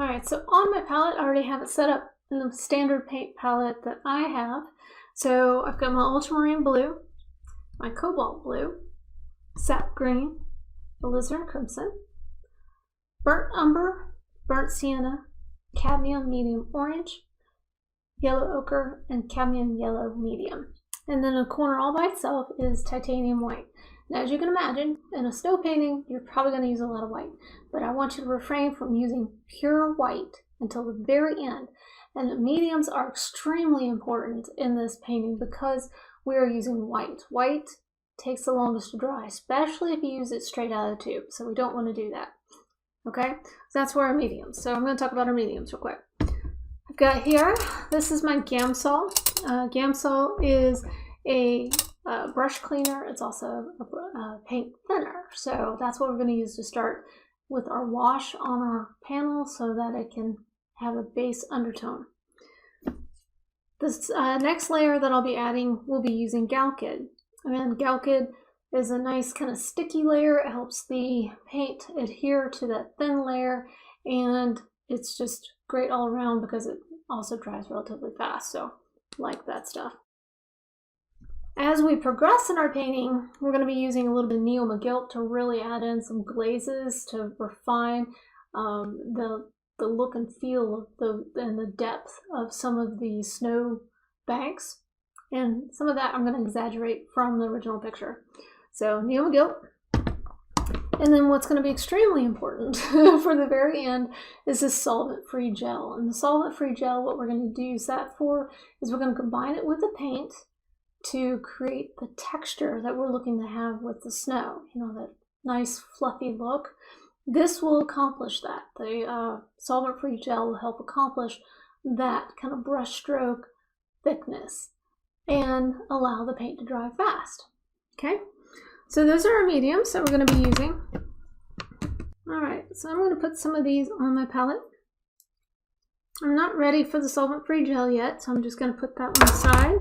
Alright, so on my palette, I already have it set up in the standard paint palette that I have. So I've got my ultramarine blue, my cobalt blue, sap green, alizarin crimson, burnt umber, burnt sienna, cadmium medium orange, yellow ochre, and cadmium yellow medium. And then in the corner all by itself is titanium white. Now, as you can imagine, in a snow painting, you're probably going to use a lot of white, but I want you to refrain from using pure white until the very end. And the mediums are extremely important in this painting because we are using white. White takes the longest to dry, especially if you use it straight out of the tube, so we don't want to do that. Okay, so that's for our mediums. So I'm going to talk about our mediums real quick. I've got here, this is my Gamsol. Gamsol is a brush cleaner. It's also a paint thinner. So that's what we're going to use to start with our wash on our panel so that it can have a base undertone. This next layer that I'll be adding, we'll be using Galkyd. And Galkyd is a nice kind of sticky layer. It helps the paint adhere to that thin layer, and it's just great all around because it also dries relatively fast. So like that stuff. As we progress in our painting, we're going to be using a little bit of Neo Magilt to really add in some glazes to refine the look and feel of and the depth of some of the snow banks. And some of that I'm going to exaggerate from the original picture. So Neo Magilt. And then what's going to be extremely important for the very end is this solvent-free gel. And the solvent-free gel, what we're going to use that for is we're going to combine it with the paint to create the texture that we're looking to have with the snow. You know, that nice fluffy look. This will accomplish that. The solvent-free gel will help accomplish that kind of brush stroke thickness and allow the paint to dry fast. Okay, so those are our mediums that we're going to be using. All right, so I'm going to put some of these on my palette. I'm not ready for the solvent-free gel yet, so I'm just going to put that one aside.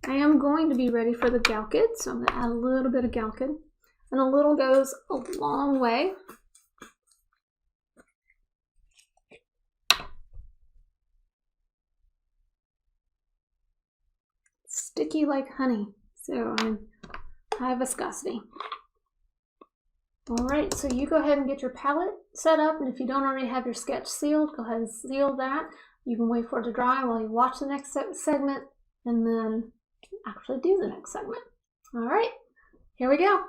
I am going to be ready for the Galkyd, so I'm going to add a little bit of Galkyd. And a little goes a long way. Sticky like honey, so I'm high viscosity. All right, so you go ahead and get your palette set up, and if you don't already have your sketch sealed, go ahead and seal that. You can wait for it to dry while you watch the next segment, and then actually do the next segment. All right, here we go.